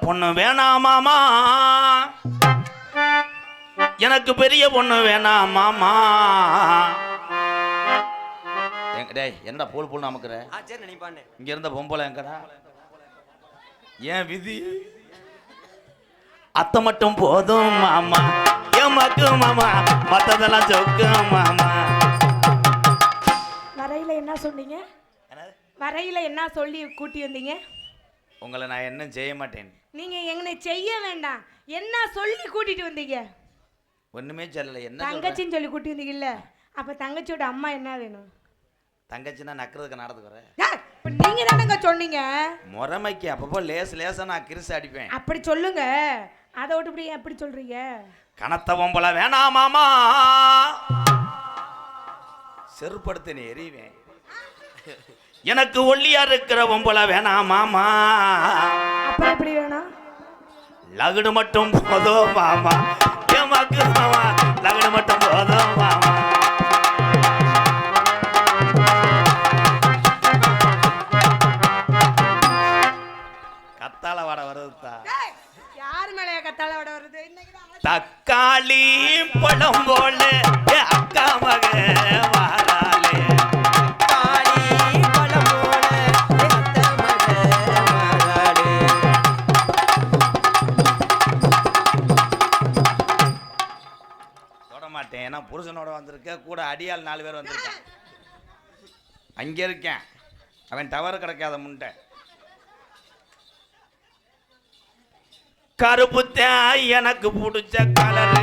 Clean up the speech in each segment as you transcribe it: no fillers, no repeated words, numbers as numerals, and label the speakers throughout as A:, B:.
A: பொண்ணு வேணாம் மாமா, எனக்கு பெரிய பொண்ணு வேணாம் மாமா. டேய் என்னடா போல் போல் நமக்குற?
B: சரி நினைப்பானே.
A: இங்க இருந்த பொம்பளை எங்கடா? ஏன் விதி அத்தை மட்டும் போதும் மாமா, ஏமாக்கு மாமா, மத்ததெல்லாம் சொக்கு மாமா.
C: வரையில என்ன சொன்னீங்க? வரையில என்ன சொல்லி கூட்டி வந்தீங்க?
A: உங்களை நான் என்ன செய்ய மாட்டேன்.
C: நீங்க எங்கனை செய்ய வேண்டாம், என்ன சொல்லி கூட்டிட்டு வந்தீங்க?
A: ஒண்ணுமே சொல்லல. என்ன
C: தங்கச்சின்னு சொல்லி கூட்டி வந்தீங்கல்ல, அப்ப தங்கச்சியோட அம்மா என்ன வேணும்?
A: தங்கச்சின்னா நக்கிறதுக்கு நாடத்துக்கு வர
C: நீங்க தானங்க சொன்னீங்க
A: முறைமைக்கு. அப்பப்போ லேசா நான் கிரிசு அடிப்பேன்.
C: அப்படி சொல்லுங்க, அதை விட்டு இப்படி எப்படி சொல்றீங்க?
A: கனத்த பொம்பளை வேணாம் மாமா, செருப்படுத்து நீ எறிவேன். எனக்கு ஒல்லியா இருக்கிற பொம்பளை வேணாம் மாமா.
C: அப்புறம் எப்படி வேணும்?
A: லகுடு மட்டும் போதும் மாமா, ஏமாக்கு மாமா, லகுடு மட்டும் போதும் மாமா. கத்தால வாட வருதுதா.
C: யார் மேல கத்தால வாட வருது?
A: தக்காளி பழம் போல அக்கா மக வாராலே,
B: தக்காளி பழம் போல அத்தை மக வாராளே.
A: தொட மாட்டேன். ஏன்னா புருஷனோட வந்திருக்க, கூட அடியால் 4 பேர் வந்திருக்கேன். அங்க இருக்கேன், அவன் டவர் கிடைக்காத முண்டை. கருப்புத்தான் எனக்கு பிடிச்ச கலரு.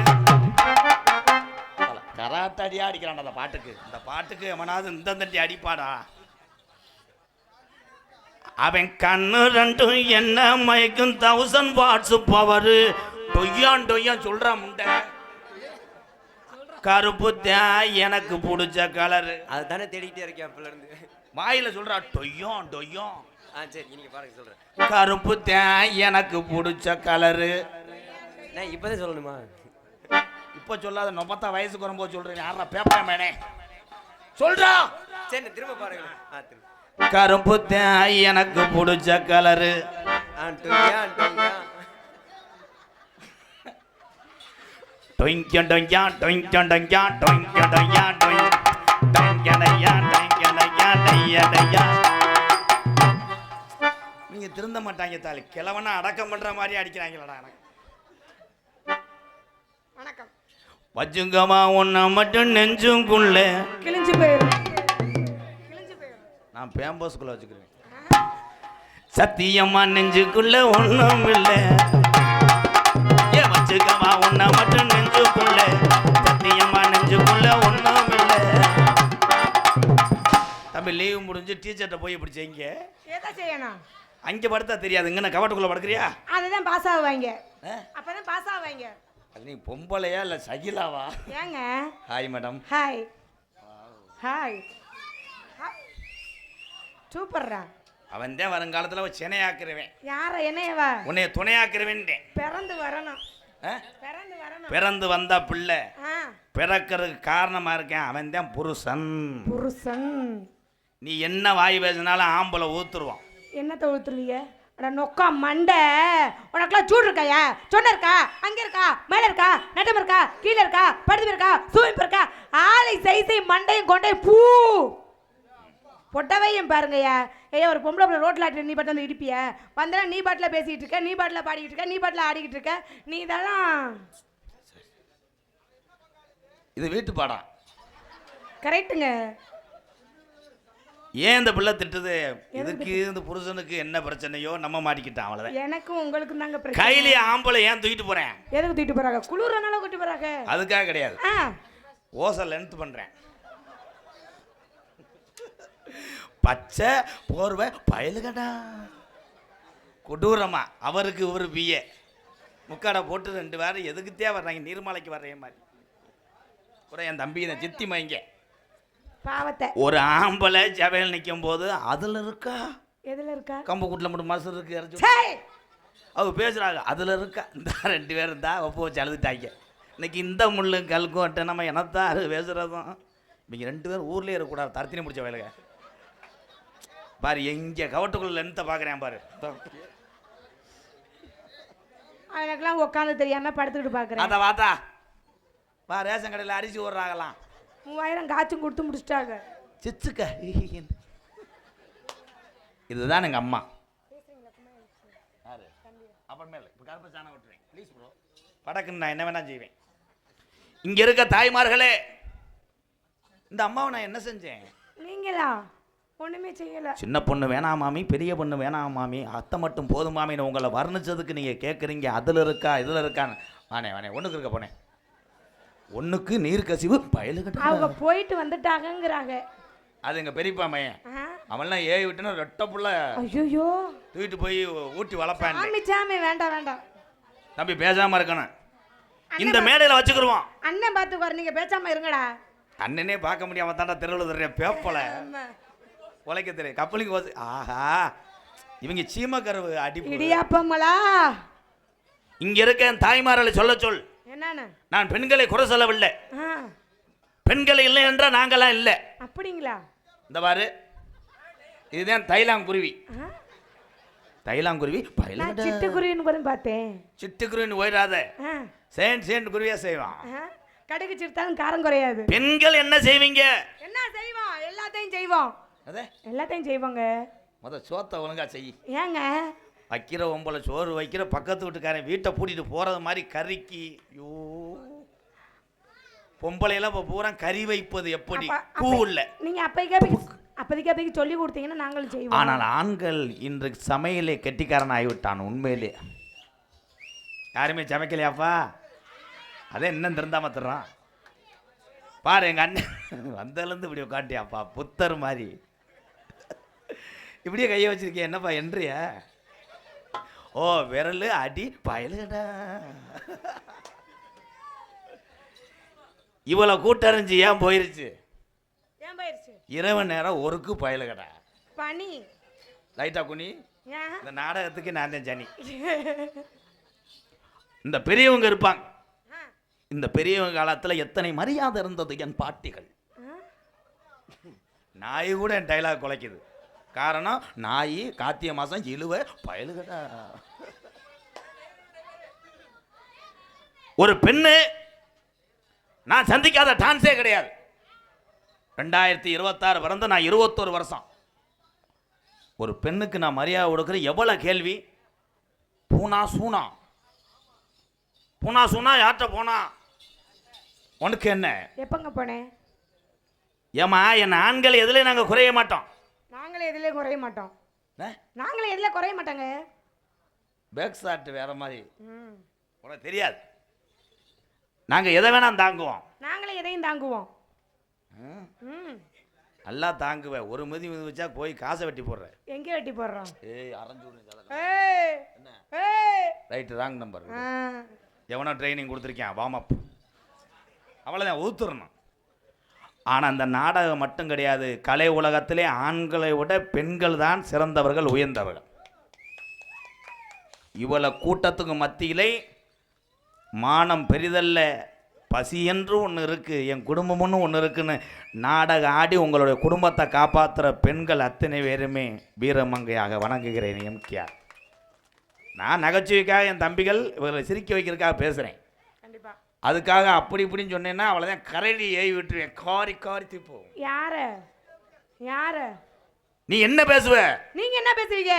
A: கராட்டடியா அடிக்கிறான் அந்த பாட்டுக்கு. இந்த பாட்டுக்கு எவனாவது இந்த தட்டி அடிப்பாடா. அவன் கண்ணு ரெண்டும் என்ன மயக்கும் 1000 வாட்ஸ் பவர். டொய்யான் டொய்யான் சொல்றான் முண்டை. கருப்புத்தான் எனக்கு பிடிச்ச கலரு.
B: அதுதானே தேடிக்கிட்டே இருக்கேன் அப்பல இருந்து.
A: வாயில சொல்றா டொய்யான் டொய்யான்.
B: சரி நீங்க பாருங்க சொல்றேன்.
A: கருப்பு தேன் எனக்கு பிடிச்ச கலரு.
B: நான் இப்பதான் சொல்லணுமா?
A: இப்ப சொல்லாத, 90 வயசுக்கு வரும்போது சொல்றேன். யாரா பேப்பர் மேனே சொல்றா.
B: சரி திரும்ப பாருங்க.
A: கருப்பு தேன் எனக்கு பிடிச்ச கலரு. டொய்ங்க டொய்யா டொய்ங்க டொய்யா டொய்ங்க டொய்யா டொய்ங்க டொய்யா டொய்ங்க டொய்யா. நீங்க திருந்த மாட்டாங்க தாலி. கிழவனா அடக்கம் பண்ற மாதிரி அடிக்கிறாங்களடா. எனக்கு
C: வணக்கம்.
A: வச்சுங்கம்மா ஒன்ன மட்டும் நெஞ்சுக்குள்ள
C: கிழிஞ்சு போயிடும்.
A: நான் பேம்பஸ்குள்ள வச்சுக்கிறேன். சத்தியம்மா நெஞ்சுக்குள்ள ஒண்ணும் இல்லை. ஏன் வச்சுக்கம்மா ஒன்ன மட்டும் நெஞ்சுக்குள்ள, சத்தியம்மா நெஞ்சுக்குள்ள ஒண்ணும் இல்லை. தம்பி லீவ் முடிஞ்சு டீச்சர்கிட்ட போய் இப்படி செய்யுங்க.
C: எதை செய்யணும்?
A: அங்க படுத்தா தெரியாது, இங்க கவட்டுக்குள்ள படுக்கிறியா?
C: அதுதான் பாஸ் ஆவாங்க. அப்பதான் பாஸ் ஆவாங்க.
A: அது நீ பொம்பளையா இல்ல சகிலாவா?
C: ஏங்க?
A: Hi madam.
C: Hi hi. சூப்பர்ரா.
A: அவன் தான் வருங்காலத்துல சென்னையாக்குறவன்.
C: யார என்னையவா?
A: உன்னைய துணையாக்குறவன்.
C: பிறந்து வரணும். பிறந்து வரணும்.
A: பிறந்து வந்த பிள்ளை பிறக்கிறதுக்கு காரணமா இருக்கேன். அவன் தான் புருஷன்.
C: புருஷன்.
A: நீ என்ன வாய் பேசினாலும் ஆம்பளை ஊத்துருவான்.
C: என்னத்தை ஊத்துருவீங்க? நொக்கா மண்டை, உனக்குலாம் சூடு இருக்காயா? சொன்ன இருக்கா? அங்க இருக்கா? மேல இருக்கா? நட்டம் இருக்கா? கீழே இருக்கா? படுத்து இருக்கா? சூமிப்பு இருக்கா? ஆளை சைசை மண்டையும் கொண்டையும் பூ பொட்டவையும் பாருங்கய்யா. ஏய் ஒரு பொம்பளை பிள்ளை ரோட்டில் ஆட்டி நீ பாட்டு வந்து இடிப்பிய வந்தா? நீ பாட்டில் பேசிக்கிட்டு இருக்க, நீ பாட்டில் பாடிக்கிட்டு இருக்க, நீ பாட்டில் ஆடிக்கிட்டு இருக்க. நீ இதெல்லாம்
A: இது வீட்டு பாடம்.
C: கரெக்டுங்க.
A: ஏன் இந்த பிள்ளை திட்டுது? இதுக்கு இந்த புருஷனுக்கு என்ன பிரச்சனையோ நம்ம மாட்டிக்கிட்டான். அவ்வளவுதான்.
C: எனக்கும் உங்களுக்கும் தாங்க பிரச்சனை.
A: கையிலே ஆம்பளை ஏன் தூக்கிட்டு போறேன்?
C: எதுக்கு தூக்கிட்டு போறாங்க? குளிர்னால கூட்டி போறாங்க.
A: அதுக்காக கிடையாது. ஓசை லென்த் பண்றேன். பச்சை போர்வை பயலுகடா கொடூரமா. அவருக்கு ஒரு பிஏ முக்காடை போட்டு 2 பேரும் எதுக்குத்தே வர்றாங்க? நீர்மலைக்கு வர்ற மாதிரி கூட என் தம்பி இந்த சித்தி மைங்க
C: பாவத்தை.
A: ஒரு ஆம்பளை சபையில் நிற்கும் போது அதுல இருக்கா?
C: எதுல இருக்கா?
A: கம்பு கூட்டில் மட்டும் மசு இருக்கு இறச்சி அவங்க பேசுறாங்க. அதுல இருக்கா? இந்த 2 பேர் இருந்தா ஒப்பு வச்சு அழுதுட்டாங்க. இன்னைக்கு இந்த முள்ளு கல்கோட்டை நம்ம எனத்தான் பேசுறதும். இவங்க 2 பேரும் ஊர்லயே இருக்கக்கூடாது. தரத்தினி முடிச்ச வேலைங்க பாரு. எங்க கவட்டுக்குள்ள லென்த்தை பார்க்குறேன் பாரு.
C: எனக்கெல்லாம் உட்காந்து தெரியாம படுத்துக்கிட்டு பாக்குறேன்.
A: அத வாத்தா வா, ரேஷன் கடையில் அரிசி ஓடுறாங்களாம்.
C: 3000 காய்ச்சும் கொடுத்து முடிச்சிட்டாங்க.
A: சிச்சுக்க. இதுதான் எங்க அம்மா. அப்புறமேல இப்போ கருப்பை சாணம் விட்டுருவேன் ப்ளீஸ் ப்ரோ. படக்குன்னு நான் என்ன வேணா செய்வேன். இங்க இருக்க தாய்மார்களே, இந்த அம்மாவை நான் என்ன செஞ்சேன்?
C: நீங்களா? ஒண்ணுமே செய்யல.
A: சின்ன பொண்ணு வேணாம் மாமி, பெரிய பொண்ணு வேணாம் மாமி, அத்தை மட்டும் போதும் மாமின்னு உங்களை வர்ணிச்சதுக்கு நீங்க கேட்குறீங்க. அதுல இருக்கா இதுல இருக்கான்னு. வானே வானே ஒண்ணுக்கு இருக்க போனேன். ஒண்ணுக்கு நீர் கசிவு பயலுகிட்ட.
C: அவங்க போயிட்டு வந்துட்டாங்கங்கறாங்க.
A: அது எங்க பெரியப்பா மையன். அவன்லாம் ஏய் விட்டுனா ரெட்ட புள்ள.
C: ஐயோ
A: தூக்கிட்டு போய் ஊட்டி வளர்ப்பான்.
C: சாமி சாமி வேண்டாம் வேண்டாம்.
A: தம்பி பேசாம இருக்கணும். இந்த மேடையில வச்சுக்கிருவோம்.
C: அண்ணன் பார்த்து வர, நீங்க பேசாம இருங்கடா.
A: அண்ணனே பார்க்க முடியாம தாண்டா தெருவில் தர்ற பேப்பல உழைக்க தெரியும் கப்பலுக்கு போச்சு. ஆஹா, இவங்க சீமக்கரவு அடி
C: இடியாப்பங்களா.
A: இங்க இருக்க தாய்மார்களை சொல்ல சொல்.
C: என்னன்னு?
A: நான் பெண்களை குறை சொல்லவில்லை. பெண்களை இல்லை என்றால் நாங்களாம் இல்லை.
C: அப்படிங்களா?
A: இந்த பாரு, இதுதான் தைலாங்குருவி. தைலாங்குருவி
C: சிட்டுக்குருவின்னு கூட பார்த்தேன்.
A: சிட்டுக்குருவின்னு போயிடாத, சேண்ட் குருவியா செய்வான்.
C: கடுகு சிறுத்தாலும் காரம் குறையாது.
A: பெண்கள் என்ன செய்வீங்க?
C: என்ன செய்வோம்? எல்லாத்தையும் செய்வோம். எல்லாத்தையும் செய்வாங்க.
A: முத சோத்தை ஒழுங்கா செய்.
C: ஏங்க
A: வைக்கிற ஒம்பளை சோறு வைக்கிற பக்கத்து வீட்டுக்காரன் வீட்டை பூட்டிட்டு போறது மாதிரி கறிக்கு. ஐயோ, பொம்பளையெல்லாம் இப்போ பூரா கறி வைப்பது எப்படி? கூல்ல
C: நீங்க அப்போதைக்கு சொல்லி கொடுத்தீங்கன்னா நாங்களும் செய்வோம்.
A: ஆனால் ஆண்கள் இன்று சமையலே கெட்டிக்காரன் ஆகிவிட்டான். உண்மையிலே யாருமே சமைக்கலையாப்பா. அதே இன்னும் திருந்தாம தர்றான் பாரு. எங்க அண்ணன் வந்ததுலேருந்து இப்படி உட்காட்டியாப்பா, புத்தர் மாதிரி இப்படியே கையை வச்சிருக்கேன். என்னப்பா என்றிய? ஓ விரல் அடி பயலுடா. இவ்வளோ கூட்டறிஞ்சு ஏன் போயிருச்சு? இரவு நேரம் ஒருக்கு பயலுகடா.
C: பனி
A: லைட்டா குனி. இந்த நாடகத்துக்கு நான் தான் ஜனி. இந்த பெரியவங்க இருப்பாங்க. இந்த பெரியவங்க காலத்தில் எத்தனை மரியாதை இருந்தது என் பாட்டிகள். நாய் கூட என் டைலாக் குலைக்குது. காரணம், நாய் கார்த்திகை மாசம் இழுவ பயலுகடா. ஒரு பெண்ணு நான் சந்திக்காத டான்ஸே கிடையாது. 2026 பிறந்த நான் 21 வருஷம். ஒரு பெண்ணுக்கு நான் மரியாதை கொடுக்குற எவ்வளவு கேள்வி. பூனா சூனா, பூனா சூனா யார்கிட்ட போனா உனக்கு என்ன?
C: எப்பங்க போனேன்?
A: ஏமா, என் ஆண்கள் எதுல நாங்க குறைய மாட்டோம்.
C: நாங்களே எதுல குறைய மாட்டோம். நாங்களே எதுல குறைய மாட்டாங்க.
A: பேக் ஷாட் வேற மாதிரி உனக்கு தெரியாது. நாங்க எதை வேணாம் தாங்குவோம்.
C: நாங்களே எதையும் தாங்குவோம்.
A: நல்லா தாங்குவேன். ஒரு மிதி வச்சா போய் காசை வெட்டி போடுறேன்.
C: எங்கே வெட்டி போடுறோம்?
A: ஏய் அரஞ்சூர்
C: என்ன
A: ரைட் ராங் நம்பர். எவனோ ட்ரைனிங் கொடுத்துருக்கேன், வார்ம் அப். அவ்வளோதான், ஊத்துறணும். ஆனால் அந்த நாடகம் மட்டும் கிடையாது. கலை உலகத்திலே ஆண்களை விட பெண்கள் தான் சிறந்தவர்கள், உயர்ந்தவர்கள். இவ்வளோ கூட்டத்துக்கு மத்தியிலே மானம் பெரிதல்ல, பசி என்று ஒன்று இருக்குது, என் குடும்பம்னு ஒன்று இருக்குன்னு நாடகம் ஆடி உங்களுடைய குடும்பத்தை காப்பாற்றுற பெண்கள் அத்தனை பேருமே வீரமங்கையாக வணங்குகிறேன். எம்கேஆர். நான் நகைச்சுவைக்காக என் தம்பிகள் இவர்களை சிரிக்க வைக்கிறதுக்காக பேசுகிறேன். அதுக்காக அப்படி இப்படின்னு சொன்னேன்னா அவ்வளோதான், கரடி ஏறி விட்டுருவேன். காரி காரி தீப்போம்.
C: யார
A: நீ என்ன பேசுவ?
C: நீங்க என்ன பேசுவீங்க?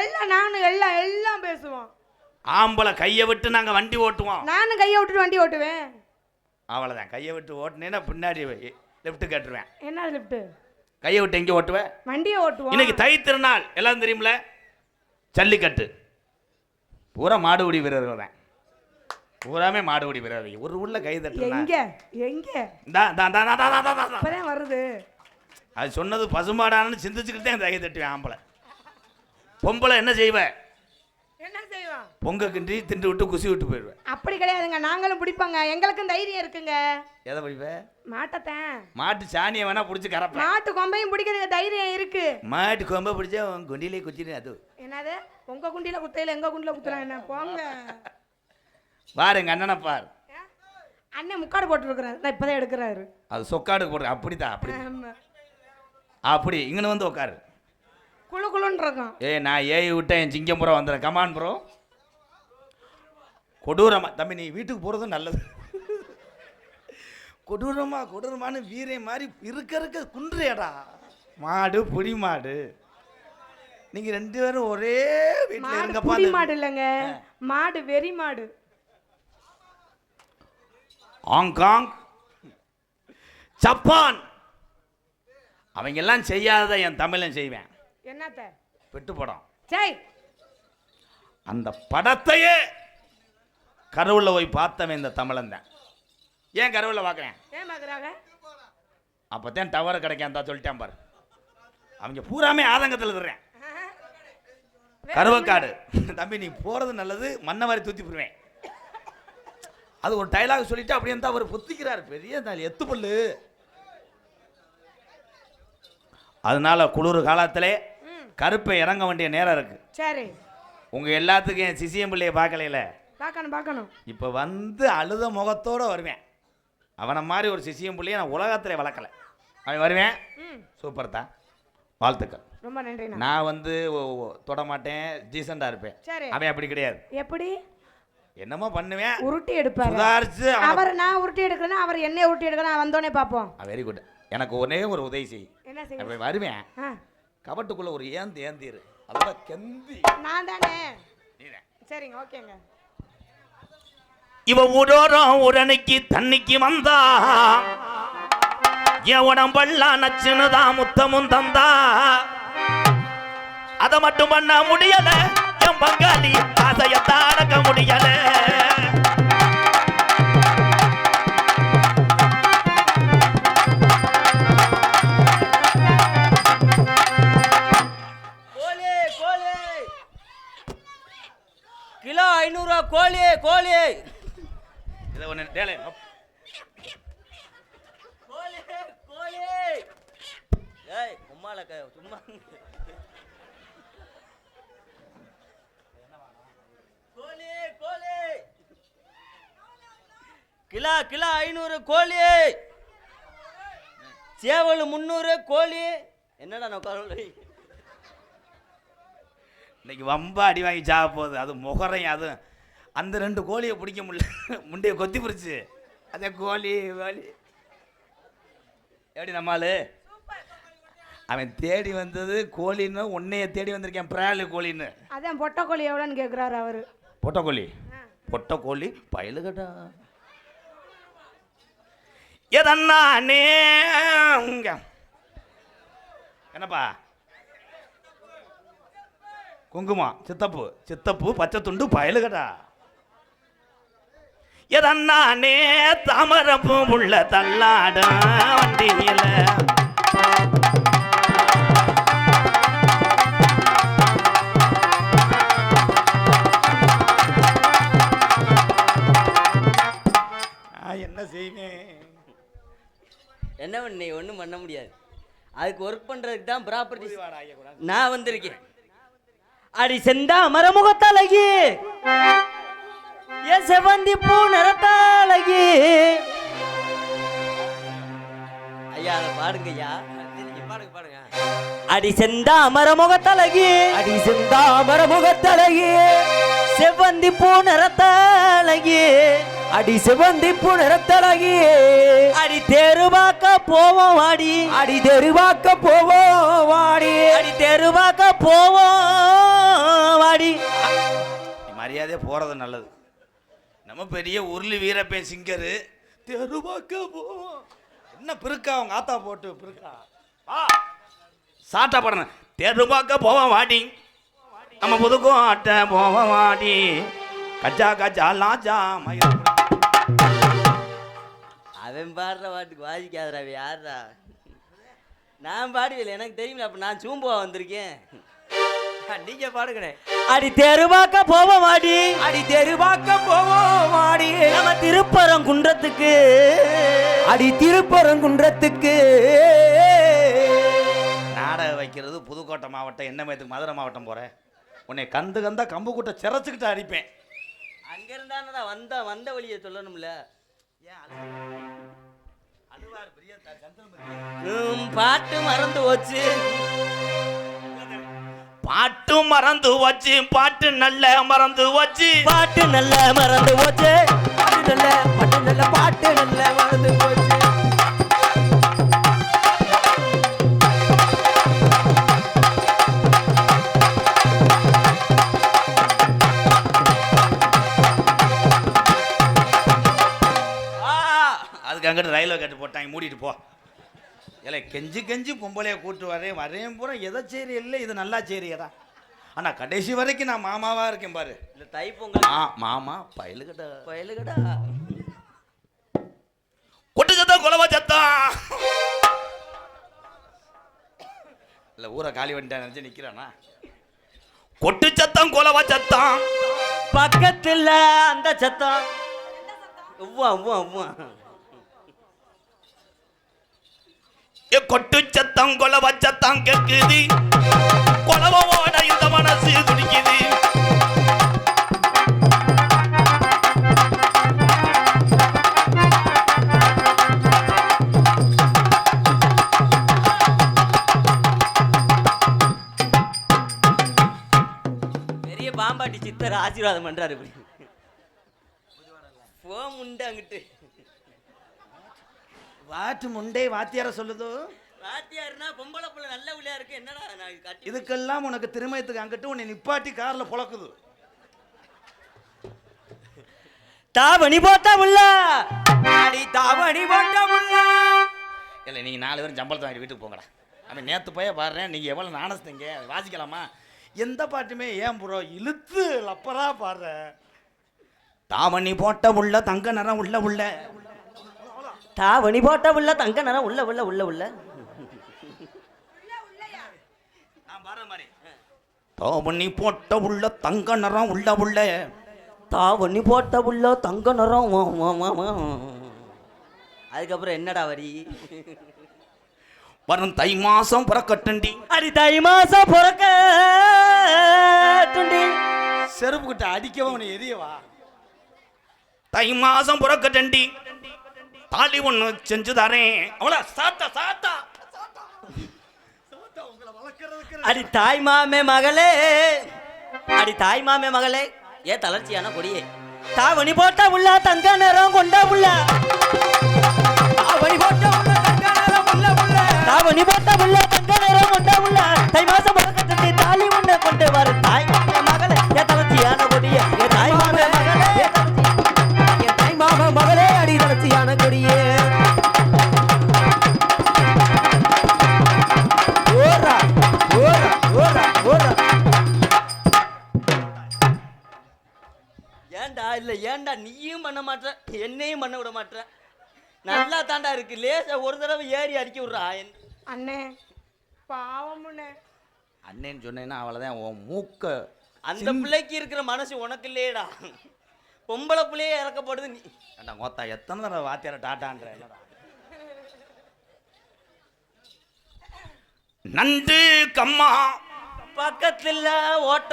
C: எல்லாம் நானும் எல்லாம் பேசுவோம்.
A: ஆம்பளை கையை விட்டு நாங்கள் வண்டி ஓட்டுவோம்.
C: நானும் கையை விட்டுட்டு வண்டி ஓட்டுவேன்.
A: அவ்வளோதான், கையை விட்டு ஓட்டுனேன்னா பின்னாடி லெஃப்ட் கட்டுருவேன்.
C: என்ன லெஃப்ட்?
A: கையை விட்டு எங்கே ஓட்டுவேன்?
C: வண்டியை ஓட்டுவோம்.
A: இன்னைக்கு தை திருநாள் எல்லாம் தெரியுமில்ல, ஜல்லிக்கட்டு. பூரா மாடுபிடி வீரர்கள் தான், பூராமே மாடுபிடி வீரர்கள். ஒரு உள்ள கை தட்டு
C: எங்க வருது?
A: அது சொன்னது பசுமாடான்னு சிந்திச்சுக்கிட்டே அந்த கை தட்டுவேன். ஆம்பளை. பொம்பளை என்ன செய்வேன்?
C: என்ன செய்வோம்?
A: பொங்க கிண்டி திண்டு விட்டு குசி விட்டு போயிடுவேன்.
C: அப்படி கிடையாதுங்க, நாங்களும் பிடிப்பாங்க. எங்களுக்கும் தைரியம் இருக்குங்க.
A: எதை பிடிப்பேன்?
C: மாட்டத்தான்.
A: மாட்டு சாணியை வேணா பிடிச்சி கறப்பேன்.
C: மாட்டு கொம்பையும் பிடிக்கிறதுக்கு தைரியம் இருக்கு.
A: மாட்டு கொம்பை பிடிச்சா குண்டிலே குச்சினு. அது
C: என்னது? உங்க குண்டில குத்தையில எங்க குண்டில குத்துறான் என்ன? போங்க
A: பாரு, எங்க அண்ணனை பாரு.
C: அண்ணன் முக்காடு போட்டு இருக்கிறாரு, இப்பதான் எடுக்கிறாரு.
A: அது சொக்காடு போடுற. அப்படிதான், அப்படி அப்படி இங்கன்னு வந்து உட்காரு.
C: குழு குழுன்னு இருக்கும்.
A: நான் ஏய் விட்டேன், என் சிங்கம் ப்ரோ வந்துடுறேன். Come on bro. கொடூரமா தம்பி நீ வீட்டுக்கு போகிறது நல்லது. கொடூரமானு வீரே மாதிரி இருக்க குன்றியடா மாடு புடி மாடு. நீங்க 2 பேரும் ஒரே வீட்டில்
C: மாடு
A: இருங்கப்பா.
C: புடி மாடு இல்லைங்க, மாடு வெறி மாடு.
A: ஹாங்காங், ஜப்பான் அவங்க எல்லாம் செய்யாததை என் தமிழன் செய்வேன்.
C: என்னத்த?
A: பெட்டு படம்.
C: சை,
A: அந்த படத்தையே கருவில் போய் பார்த்தவன் இந்த தமிழன் தான். ஏன் கருவில் பார்க்குறேன்?
C: ஏன் பார்க்குறாங்க?
A: அப்போத்தான் டவர் கிடைக்கான் தான் சொல்லிட்டேன் பாரு. அவங்க பூராமே ஆதங்கத்தில் இருக்கிறேன். கருவக்காடு தம்பி நீ போகிறது நல்லது, மண்ணை மாதிரி தூத்தி போடுவேன். அது ஒரு டைலாக் சொல்லிட்டு அப்படியே தான் அவர் புத்திக்கிறார். பெரிய எத்து பல்லு. அதனால குளிர் காலத்திலே கருப்பை இறங்க வேண்டிய நேரம் இருக்கு.
C: சரி,
A: உங்க எல்லாத்துக்கும் என் சிசியம் பிள்ளைய பார்க்கல.
C: பார்க்கணும்.
A: இப்போ வந்து அழுத முகத்தோடு வருவேன். அவனை மாதிரி ஒரு சிசியம் பிள்ளைய நான் உலகத்திலே வளர்க்கலை. அவன் வருவேன். சூப்பர் தான், வாழ்த்துக்கள்.
C: ரொம்ப நன்றி.
A: நான் வந்து தொட மாட்டேன், டீசெண்டாக இருப்பேன்.
C: சரி,
A: அவன் அப்படி கிடையாது.
C: எப்படி?
A: என்னமோ பண்ணுவேன்,
C: உருட்டி எடுப்பாரு.
A: சுதாரிச்சு
C: அவர் நான் உருட்டி எடுக்கிறேன், அவர் என்னைய உருட்டி எடுக்கிறேன். வந்தோடனே பார்ப்போம்.
A: Very good. எனக்கு ஒரே ஒரு உதவி செய்.
C: என்ன செய்ய?
A: அப்படி வருவேன், கபட்டுக்குள்ள ஒரு ஏந்திரு அதோட கெந்தி.
C: நான் தானே? சரிங்க, ஓகேங்க.
A: இவ ஊரோரம் உடனைக்கு தண்ணிக்கு வந்தா என் உடம்பெல்லாம் நச்சுன்னுதான் முத்தமும் தந்தா. அதை மட்டும் பண்ண முடியல, என் பங்காளி ஆசையத்தான் அடக்க முடியல.
B: கிலோ 500 ரூபா கோழி.
A: இதை ஒன்று டேலே
B: சும்மா கிலோ 500 கோழி. சேவல் 300 கோழி. என்னடா நான்
A: இன்னைக்கு வம்ப அடி வாங்கி சாக போகுது. அது முகரையும் அது அந்த 2 கோழியை பிடிக்க முடியல, முண்டையை கொத்தி பிடிச்சு. அதே கோழி எப்படி நம்மால் அவன் தேடி வந்தது கோழின்னு, உன்னைய தேடி வந்திருக்கேன் பிராலு கோழின்னு.
C: அதான் பொட்டை கோழி எவ்வளோன்னு கேட்குறாரு அவரு.
A: பொட்டை கோழி பயலுகட்டா எதன்னானே. என்னப்பா குங்குமம் சித்தப்பு பச்சை துண்டு பயலுகடா. எதன்னானே தாமரப்பு உள்ள தள்ளாட வண்டியில. என்ன செய்வேன்?
B: என்ன பண்ணி ஒன்றும் பண்ண முடியாது. அதுக்கு ஒர்க் பண்ணுறதுக்கு தான் ப்ராப்பர்ட்டி நான் வந்திருக்கேன். அடி செந்தா மரமுகத்தழகி, என் செவந்தி பூ நிறத்தாழகி. ஐயா அதை பாடுங்க ஐயா, பாடுங்க. அடி செந்தா மரமுகத்தழகி, செவந்தி பூ நிறத்தாழகி, செவந்தி பூ நிறத்தாழகி. அடி தெருவாக்க போவோம் வாடி, தெருவாக்க போவோம் வாடி.
A: மரியாதையாக போகிறது நல்லது. நம்ம பெரிய உருளி வீரப்பேன் சிங்கரு. தெருவாக்க போவோம் என்ன பிறக்கா அவங்க ஆத்தா போட்டு பிறக்கா சாட்டா படணும். தெருவாக்க போவோம் வாடி, நம்ம புதுக்கோட்டை போவோம் வாடி. கஜா லாஜா மயில்.
B: அவன் பாடுற பாட்டுக்கு வாசிக்காதரா யாரா? நான் பாடுவில்லை, எனக்கு தெரியுமில்ல. அப்ப நான் சூம்புவா வந்திருக்கேன். நீங்க பாடுகிறேன். அடி தெருவாக்க போவோம் வாடி, நம்ம திருப்பரங்குன்றத்துக்கு,
A: நாடகம் வைக்கிறது புதுக்கோட்டை மாவட்டம். என்ன மேத்துக்கு மதுரை மாவட்டம் போகிறேன். உன்னை கந்தா கம்பு கூட்ட சிறச்சுக்கிட்டு அடிப்பேன்.
B: அங்க இருந்தானடா வந்த வழியை சொல்லணும்ல.
A: பாட்டு மறந்து போச்சு. பாட்டு மறந்து வச்சு பாட்டு நல்ல மறந்து வச்சு
B: பாட்டு நல்ல மறந்து போச்சு பாட்டு நல்ல பாட்டு நல்ல மறந்து போச்சு.
A: அதுக்கு அங்கிட்டு ரயில்வே கேட்டு போட்டாங்க, மூடிட்டு போ. இல்லை கெஞ்சி கெஞ்சி பொம்பளைய கூட்டு வரேன் பூரா எதை சரி இல்லை, இது நல்லா சரியாடா. ஆனால் கடைசி வரைக்கும் நான் மாமாவா இருக்கேன் பாரு.
B: இல்லை தைப்பொங்கல்
A: மாமா பயலுகடா
B: பயலுகடா.
A: கொட்டு சத்தம் குலவா சத்தம். இல்லை ஊரை காலி பண்ணிட்டேன் நினச்சி நிற்கிறானா. கொட்டு சத்தம் குலவா சத்தம்
B: பக்கத்தில் அந்த சத்தம் உவ்வா உவ்வா உவ்வா.
A: கொட்டு சத்தம் கொலவ சத்தம் கேக்குது, கொலவோட இந்த மனசு துடிக்குது.
B: பெரிய பாம்பாட்டி சித்தர் ஆசீர்வாதம் பண்றாரு. இப்படி போ முண்டை அங்கிட்டு.
A: வாட்டு முண்டை வாத்தியார சொல்லுதோ.
B: வாத்தியார்னா பொம்பளை புள்ள நல்ல உள்ளியா இருக்கு. என்னடா நான் கட்டி
A: இதுக்கெல்லாம் உனக்கு திருமயத்துக்கு அங்கிட்டு உன்னை நிப்பாட்டி கார்ல புழக்குது.
B: தாவணி போட்ட முள்ள அடி தாவணி போட்ட முள்ள.
A: இல்லை நீங்கள் 4 பேரும் சம்பளத்தை வாங்கிட்டு வீட்டுக்கு போங்கடா. அவன் நேற்று போய் பாடுறேன், நீங்கள் எவ்வளோ நாணஸ்தீங்க வாசிக்கலாமா? எந்த பாட்டுமே ஏன் ப்ரோ இழுத்து லப்பரா பாடுற. தாவணி போட்ட உள்ள தங்க நிறம் உள்ள உள்ள,
B: தாவணி போட்ட உள்ள தங்க நிறம் உள்ள உள்ள உள்ள உள்ள.
A: நான் பாடுற மாதிரி. தாவணி போட்ட உள்ள தங்க நிறம் உள்ள உள்ள,
B: தாவணி போட்ட உள்ள தங்க நிறம். அதுக்கப்புறம் என்னடா வரி?
A: வரும் தை மாசம் புறக்கட்டண்டி.
B: அடி தை மாசம் பிறக்க
A: செருப்பு கிட்ட அடிக்கவா உன்னை எரியவா? தை மாசம் புறக்கட்டண்டி, தாலி ஒண்ணு செஞ்சு தரேன். அவ்வளோ சாத்தா சாத்தா.
B: அடி தாய் மாமே மகளே, அடி தாய் மாமே மகளே, ஏ தளர்ச்சியான கொடியே. தாவணி போட்ட உள்ள தங்க நிறம் கொண்ட உள்ள, தாவணி போட்ட உள்ள தங்க நிறம் உள்ள உள்ள, தாவணி போட்ட உள்ள தங்க நிறம் கொண்ட உள்ள, தை மாசம் பறக்கட்டி தாலி ஒண்ணு கொண்டு வர தாய் மாமே மகளே, ஏ தளர்ச்சியான கொடியே. ஏ தாய் மாமே மகளே, ஏ தாய் மாமே மகளே, அடி தளர்ச்சியான கொடியே. ஓரா ஓரா ஓரா ஓரா. ஏன்டா இல்ல ஏன்டா நீயும் பண்ண மாட்ட என்னையும் பண்ண விட மாட்ட? நல்லா தாண்டா இருக்கு. லேசா ஒரு தடவை ஏறி அடிக்க விடுறா.
C: அண்ணே பாவமுண்ணே.
A: அண்ணேன்னு சொன்னேன்னா அவ்வளோதான். உன் மூக்க
B: அந்த பிள்ளைக்கு இருக்கிற மனசு உனக்கு இல்லையேடா. பொம்பளை பிள்ளையே இறக்கப்படுது. நீ
A: ஏண்டா மொத்தா எத்தனை தடவை வாத்தியார டாட்டான்ற. நண்டு கம்மா
B: பக்கத்தில் ஓட்ட,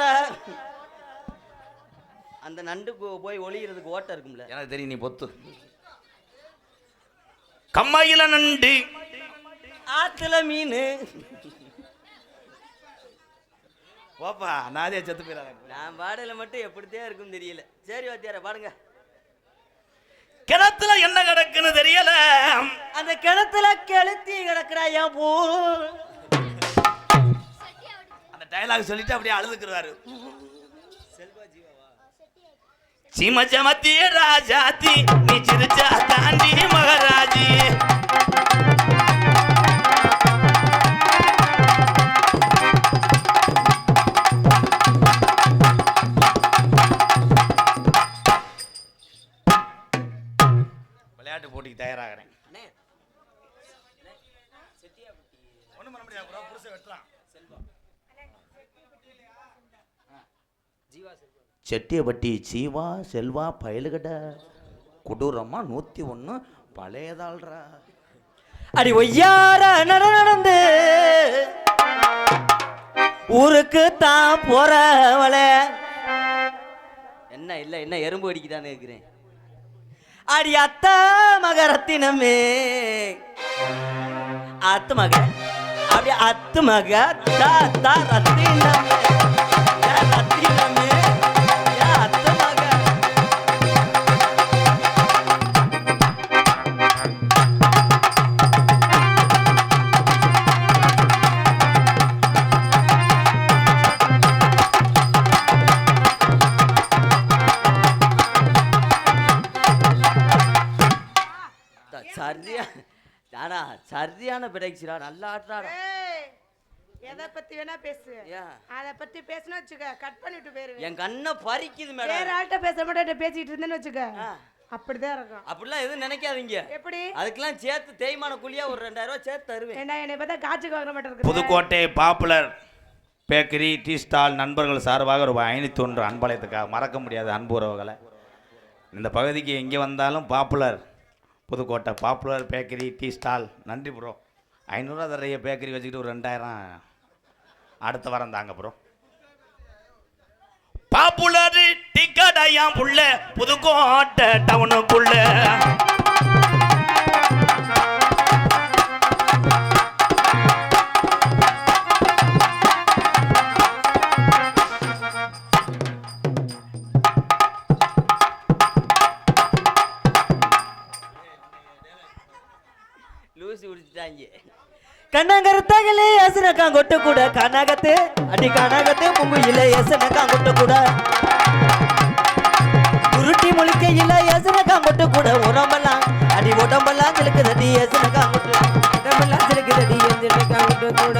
B: அந்த நண்டுக்கு போய் ஒளிகிறதுக்கு ஓட்ட இருக்கும்ல.
A: எனக்கு தெரியும், நீ பொத்து. கம்மாயில நண்டு,
B: ஆத்துல மீன்.
A: போப்பா நாதே செத்து போயிடாத.
B: நான் பாடல மட்டும் எப்படித்தான் இருக்கும் தெரியல. சரி வாத்தியார பாடுங்க.
A: கிணத்துல என்ன கிடக்குன்னு தெரியல,
B: அந்த கிணத்துல கெளுத்தி கிடக்குறாயா போ.
A: அந்த டயலாக் சொல்லிட்டு அப்படியே அழுதுக்குறாரு. சீமச்சமத்திய ராஜாத்தி நீ சிரிச்சா தாண்டி மகராஜி. விளையாட்டு போட்டிக்கு தயாராகிறேன். ஒண்ணும் பண்ண முடியாது ப்ரோ, புருஷன் வெட்டுறான். செட்டியப்பட்டி சீவா செல்வா பயலுகட கொடூரமா 101 பழையதாள்ரா.
B: அடி ஒய்யார நடந்து ஊருக்கு தான் போறவள. என்ன இல்ல என்ன எறும்பு அடிக்குதான்னு இருக்கிறேன். அடி அத்த மகரத்தினமே, அத்த மக அப்படியே அத்து மக தா தா ரத்தினமே ரத்தினமே அத்து மக சரியான பிடைச்சிரா நல்லா ஆடுறாடா
C: எதை பத்தி வேணா பேசு அத பத்தி பேசினா வச்சுக்க கட் பண்ணிட்டு போயிருவேன்
B: என் கண்ணை பறிக்குது மேடம்
C: வேற ஆள்கிட்ட பேச மாட்டேன் பேசிட்டு இருந்தேன்னு வச்சுக்க அப்படிதான் இருக்கும்
B: அப்படிலாம் எதுவும் நினைக்காதீங்க
C: எப்படி
B: அதுக்கெல்லாம் சேர்த்து தேய்மான கூலியா ஒரு 2000 ரூபாய் சேர்த்து தருவேன்
C: என்ன என்னை பார்த்தா காட்சிக்கு வாங்க மாட்டேன்
A: Pudukkottai popular bakery tea stall நண்பர்கள் சார்பாக ரூபாய் 501 அன்பழைத்துக்காக மறக்க முடியாத அன்பு உறவுகளை இந்த பகுதிக்கு எங்கே வந்தாலும் popular Pudukkottai popular bakery tea stall நன்றி ப்ரோ 500 தரைய பேக்கரி வச்சுக்கிட்டு ஒரு 2000 அடுத்த வாரம் தாங்க ப்ரோ பாப்புலர் டீ கடையாம் புள்ள புதுக்கோட்டை டவுனுக்குள்ள
B: கண்ணாங்கருத்தாಗಲೇ ಹೆಸನಕ ಗೊಟ್ಟು ಕೂಡ ಕಾನಾಗತ್ತೆ ಅಡಿ ಕಾನಾಗತ್ತೆ ಮುಂಗು ಇಲ್ಲ ಹೆಸನಕ ಗೊಟ್ಟು ಕೂಡ ಉರುಟಿ ಮೊಳಿಕೆ ಇಲ್ಲ ಹೆಸನಕ ಗೊಟ್ಟು ಕೂಡ ಒಡಂಬಲ್ಲ ಅಡಿ ಒಡಂಬಲ್ಲ ತಿಲಕದಡಿ ಹೆಸನಕ ಗೊಟ್ಟು ಒಡಂಬಲ್ಲ ತಿಲಕದಡಿ ಹೆಸನಕ ಗೊಟ್ಟು ಕೂಡ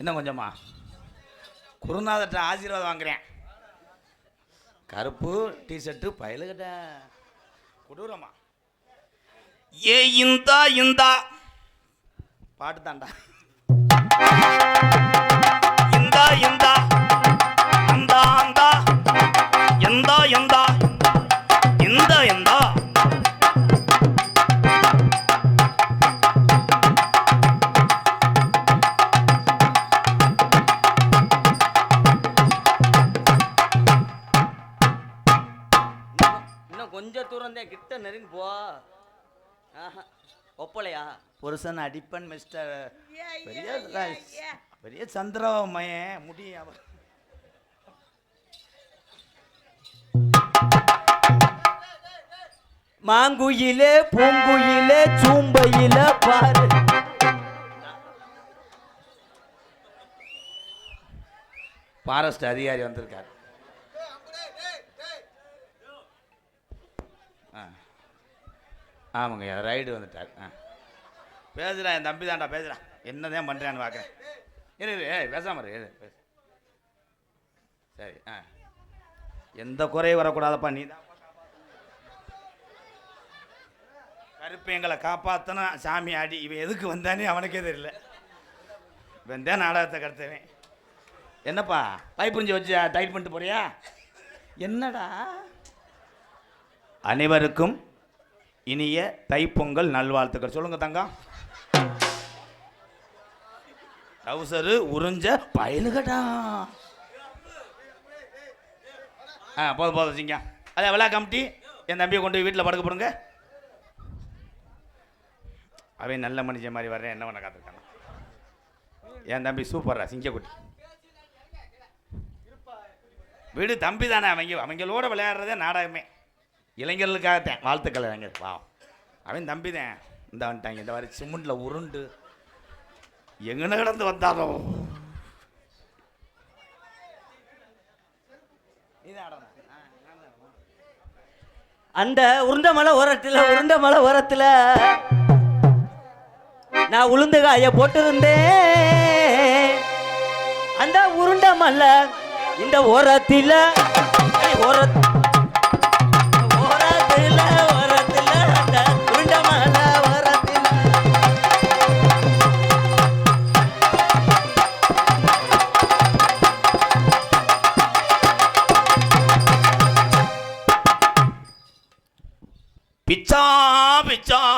A: இன்னும் கொஞ்சமா குருநாதர்கிட்ட ஆசீர்வாதம் வாங்குறேன் கருப்பு டிஷர்ட்டு பயலுகிட்ட கொடூரமா ஏ இந்தா இந்தா பாட்டு தாண்டா இந்தா இந்தா அந்தா அந்தா எந்தா எந்தா இந்த எந்தா
B: கொஞ்சம் தூரம் தான் கிட்ட நெருங்கி போ ஒப்பலையா
A: புருஷன் அடிப்பன் மிஸ்டர் பெரிய சந்திரமயன் முடி
B: மாங்குயிலே பூங்குயிலே சூம்பையில பாரு
A: ஃபாரஸ்ட் அதிகாரி வந்திருக்காரு ஆமாங்க ரைடு வந்துட்டார் பேசுகிறேன் என் தம்பி தான்டா பேசுகிறேன் என்னதான் பண்ணுறான்னு பார்க்குறேன் ஏய் பேசாம இரு சரி எந்த குறையும் வரக்கூடாதப்பா நீ தான் கருப்பு எங்களை காப்பாற்றினா சாமி ஆடி இவன் எதுக்கு வந்தானே அவனுக்கே தெரியல இவன் தான் நாடகத்தை கடத்துவேன் என்னப்பா பைப்புரிஞ்சு வச்சு டைட் பண்ணிட்டு போறியா என்னடா அனைவருக்கும் இனிய தைப்பொங்கல் நல்வாழ்த்துக்கள் சொல்லுங்க தங்கம் டவுசரு உறிஞ்ச பயலுகடா போதும் வச்சிங்க அதே விழா கமிட்டி என் தம்பியை கொண்டு போய் வீட்டில் படுக்க போடுங்க அவன் நல்ல மனுஷன் மாதிரி வர்றேன் என்ன பண்ண காத்திருக்கான என் தம்பி சூப்பர்ரா சிங்கக்குட்டி வீடு தம்பி தானே அவங்களோட விளையாடுறதே நாடகமே இளைஞர்களுக்காகத்தேன் வாழ்த்துக்கள் இளைஞர் வா அவன் தம்பி தான் இந்த வந்துட்டாங்க இந்த மாதிரி சிமெண்டில் உருண்டு எங்கன கடந்து வந்தாரோ
B: அந்த உருண்ட மலை ஓரத்தில் நான் உளுந்து காய போட்டிருந்தேன் அந்த உருண்ட மலை இந்த ஓரத்தில் அந்த உருண்ட மலை ஓரத்தில்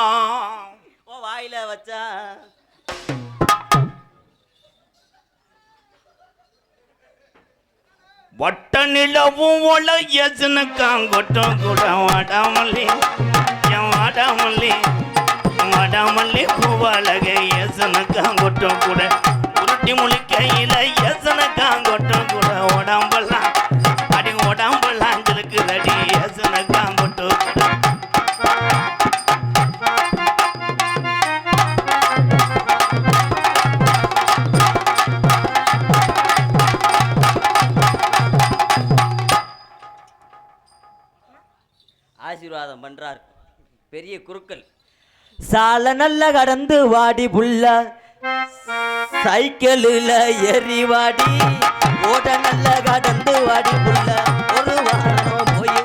B: ஓ வாயில வச்சா
A: வட்ட நிலவும் ஒளையசனுக்காங்கொட்டம் கூட வாடாமல்லி என் வாடாமல்லி வாடாமல்லி பூவாலகை எசனுக்காங்கொட்டம் கூட உருட்டி முழிக்கையில எசனுக்காங்கொட்டம் கூட உடம்பெல்லாம் அடி உடம்பெல்லாம் இருக்குதடி எசனுக்காங்கொட்டம் கூட
B: ஆசீர்வாதம் பண்றார் பெரிய குருக்கள். சால நல்ல கடந்து வாடி புள்ள சைக்கிளில் ஏறி வாடி ஓட நல்ல கடந்து வாடி புள்ள ஒரு வாரம் போய்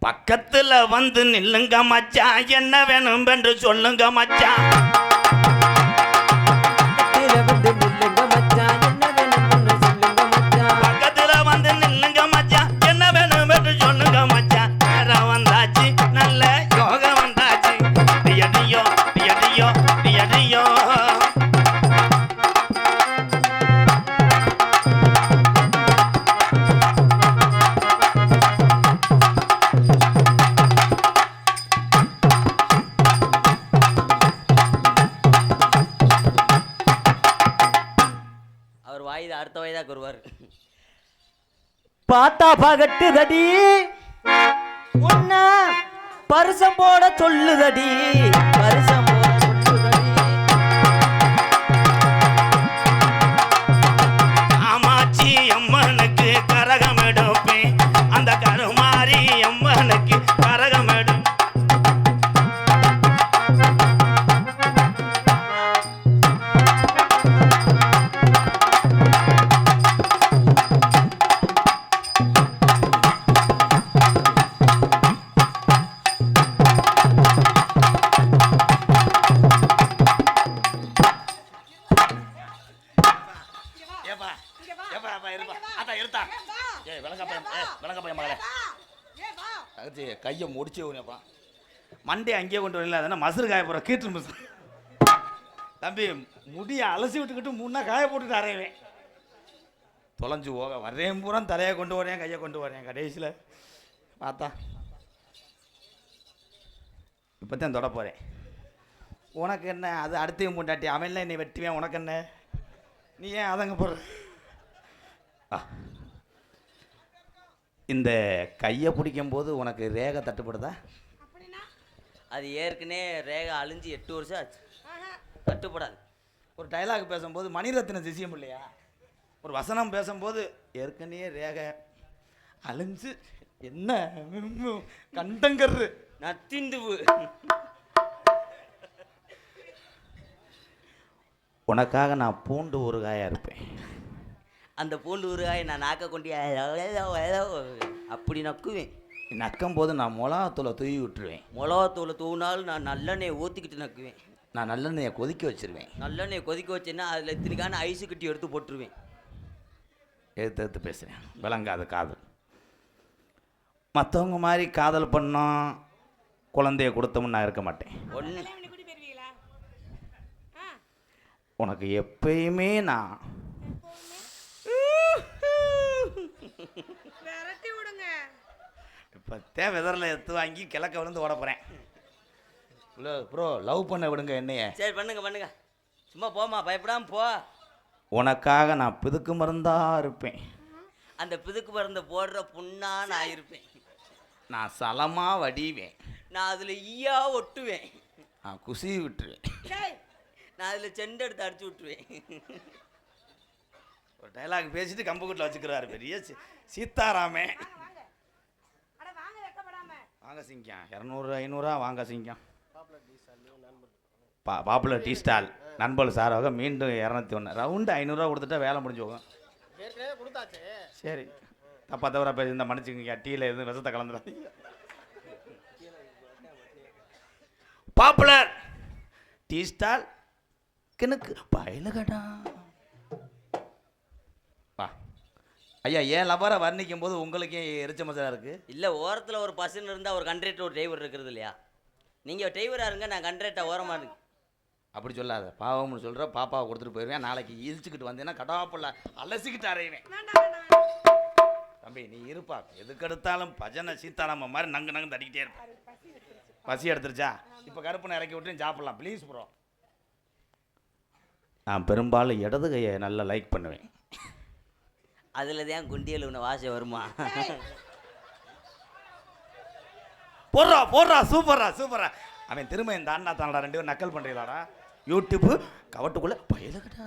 A: பக்கத்துல வந்து நில்லுங்க மச்சான் என்ன வேணும் என்று சொல்லுங்க மச்சான் பக்கத்துல வந்து நில்லுங்க மச்சான் என்ன வேணும் என்று சொல்லுங்க மச்சான் நேரம் வந்தாச்சு நல்ல யோகம் வந்தாச்சு டியடியோ டியடியோ டியடியோ
B: அடுத்த வயதாக வருவார். பார்த்தா பகட்டுதடி உன்ன பரிசம் போட சொல்லுதடி பரிசம் போட சொல்லுதடி
A: ஆமாச்சி அம்மனுக்கு கரகம் எடுப்பேன் அந்த கருமாரி அம்மனுக்கு கரகம் எடு கையை முடிச்சு மண்டே அங்கேயே கொண்டு வரல அதனால் மசுறு காய போகிற கீட்டு மிஸ் தம்பி முடியை அலசி விட்டுக்கிட்டு முன்னா காய போட்டுட்டு அரைவேன் தொலைஞ்சு போக வர்றேன் பூரா தலையை கொண்டு வரேன் கையை கொண்டு வரேன் கடைசியில் பார்த்தா இப்போ தான் தொட போகிறேன். உனக்கு என்ன அது அடுத்தையும் பூண்டாட்டி அவன்லாம் என்னை வெட்டுவேன் உனக்கு என்ன நீ ஏன் அதங்க போடுற இந்த கையை பிடிக்கும் போது உனக்கு ரேகை தட்டுப்படுதா?
B: அது ஏற்கனவே ரேகை அழிஞ்சு 8 வருஷம் ஆச்சு தட்டுப்படாது.
A: ஒரு டைலாக் பேசும்போது மணிரத்ன திசியம் இல்லையா ஒரு வசனம் பேசும்போது ஏற்கனவே ரேகை அழிஞ்சு என்ன கண்டங்கரு
B: நத்திந்துவு
A: உனக்காக நான் பூண்டு ஊறுகாயாக இருப்பேன்.
B: அந்த பூண்டு ஊறுகாயை நான் நாக்க கொண்டு அப்படி நக்குவேன்.
A: நக்கும் போது நான் மிளகாத்தூளை தூவி விட்டுருவேன்.
B: மிளகாத்தூளை தூவினாலும் நான் நல்லெண்ணெயை ஊற்றிக்கிட்டு நக்குவேன்.
A: நான் நல்லெண்ணெயை கொதிக்க வச்சுருவேன்.
B: நல்லெண்ணெயை கொதிக்க வச்சேன்னா அதில் இத்தனைக்கான ஐஸு கட்டி எடுத்து போட்டுருவேன்.
A: எடுத்து பேசுகிறேன் விளங்காத காதல். மற்றவங்க மாதிரி காதல் பண்ணோம் குழந்தைய கொடுத்தோம்னு நான் இருக்க மாட்டேன். உனக்கு எப்பயுமே நான் இப்போ விதரில் எடுத்து வாங்கி கிழக்க விழுந்து ஓட போகிறேன். இல்லை ப்ரோ லவ் பண்ண விடுங்க என்னைய.
B: சரி பண்ணுங்க பண்ணுங்க சும்மா போமா பயப்படாமல் போ.
A: உனக்காக நான் பிதுக்கு மருந்தாக இருப்பேன்.
B: அந்த பிதுக்கு மருந்தை போடுற புண்ணா நான் இருப்பேன்.
A: நான் சலமாக வடிவேன்.
B: நான் அதில் ஈயா ஒட்டுவேன்.
A: நான் குசி விட்டுருவேன்.
B: நான் அதில் செண்டை எடுத்து அடிச்சு விட்டுருவேன்.
A: ஒரு டைலாக் பேசிட்டு கம்புக்கூட்டில் வச்சுக்கிறாரு பெரிய சீதாராமே. வாங்க சிங்கம் 200 500 வாங்க சிங்கம். பாப்புலர் டீ ஸ்டால் நண்பர்கள் சாராக மீண்டும் 201 ரவுண்டு 500 கொடுத்துட்டா வேலை முடிஞ்சு போகும். சரி தப்பா தவிர பேசி மன்னிச்சுங்க டீயில் எதுவும் விஷத்தை கலந்துடாதீங்க. பாப்புலர் டீ ஸ்டால் கிணக்கு பயலுகடா. வா ஐயா, ஏன் லவரை வர்ணிக்கும் போது உங்களுக்கு ஏன் எரிச்ச மசாலா இருக்கு?
B: இல்லை, ஓரத்தில் ஒரு பர்சன் இருந்தால் ஒரு கண்ட்ரேக்டர் ஒரு டிரைவர் இருக்கிறது இல்லையா? நீங்கள் டிரைவராக இருங்க, நான் கண்ட்ரேக்டாக ஓரமாக இருக்கு.
A: அப்படி சொல்லாத, பாவம்னு சொல்கிற. பாப்பாவை கொடுத்துட்டு போயிடுவேன். நாளைக்கு இழிச்சுக்கிட்டு வந்தேன்னா கடாப்புள்ள அலசிக்கிட்டு அறையுவேன். தம்பி நீ இருப்பா, எதுக்கெடுத்தாலும் பஜனை சீத்தாராம மாதிரி நங்கு நங்கு தட்டிக்கிட்டே இருப்பேன். பசி எடுத்துருச்சா? இப்போ கருப்பனை இறக்கி விட்டு சாப்பிடலாம் ப்ளீஸ் ப்ரோ. நான் பெரும்பாலும் இடது கையை நல்லா லைக் பண்ணுவேன்.
B: அதில் தான் குண்டியல் உன்னை வாசை வருமா?
A: போடுறா போடுறா, சூப்பரா சூப்பரா. அவன் திரும்ப இந்த அண்ணா தானடா, 2 பேரும் நக்கல் பண்ணுறீங்களாடா யூடியூப்பு கவட்டுக்குள்ளே பயலுகடா.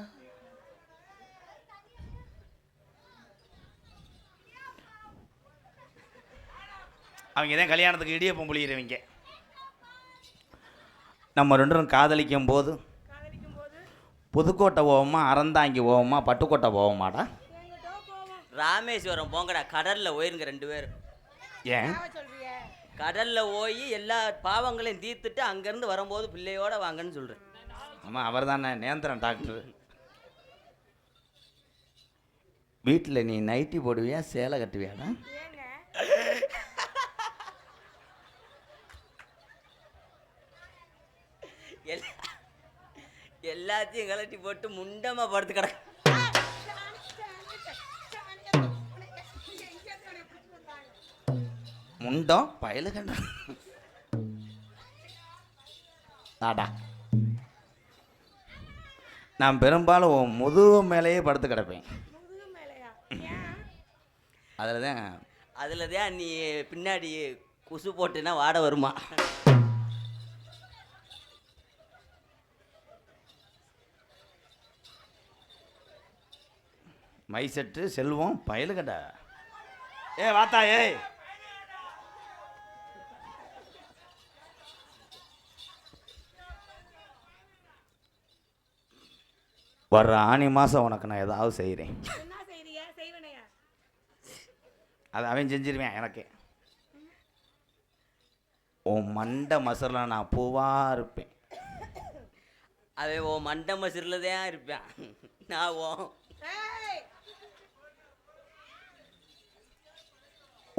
A: அவங்க தான் கல்யாணத்துக்கு இடியப்பம் புளிகிறவங்க. நம்ம 2 பேரும் காதலிக்கும் போது புதுக்கோட்டை போவோமா, அறந்தாங்கி போவோமா, பட்டுக்கோட்டை போவோமாடா?
B: ராமேஸ்வரம் போங்கடா, கடலில் போயிருங்க 2 பேரும்.
A: ஏன்
B: கடலில் போய் எல்லா பாவங்களையும் தீர்த்துட்டு அங்கேருந்து வரும்போது பிள்ளையோட வாங்கன்னு சொல்கிறேன்.
A: ஆமாம், அவர் தானே நேந்திரன் டாக்டர். வீட்டில் நீ நைட்டி போடுவியா, சேலை கட்டுவியாடா?
B: எல்லாத்தையும் கலட்டி போட்டு முண்டமா படுத்து கிட.
A: முண்டம் பயலுகண்டா. ஆடா, நான் பெரும்பாலும் முதுகு மேலேயே படுத்து கிடப்பேன்.
B: அதில் தான் நீ பின்னாடி குசு போட்டுன்னா வாட வருமா?
A: மைசெட்டு செல்வம் பயலுகண்டா. ஏ வாத்தா, ஏய் வர்ற ஆனி மாதம் உனக்கு நான் ஏதாவது செய்கிறேன். அது அவன் செஞ்சிருவேன் எனக்கு. உன் மண்டை மசரில் நான் பூவாக இருப்பேன்.
B: அவன் ஓ மண்டை மசரில் தான் இருப்பேன். நான்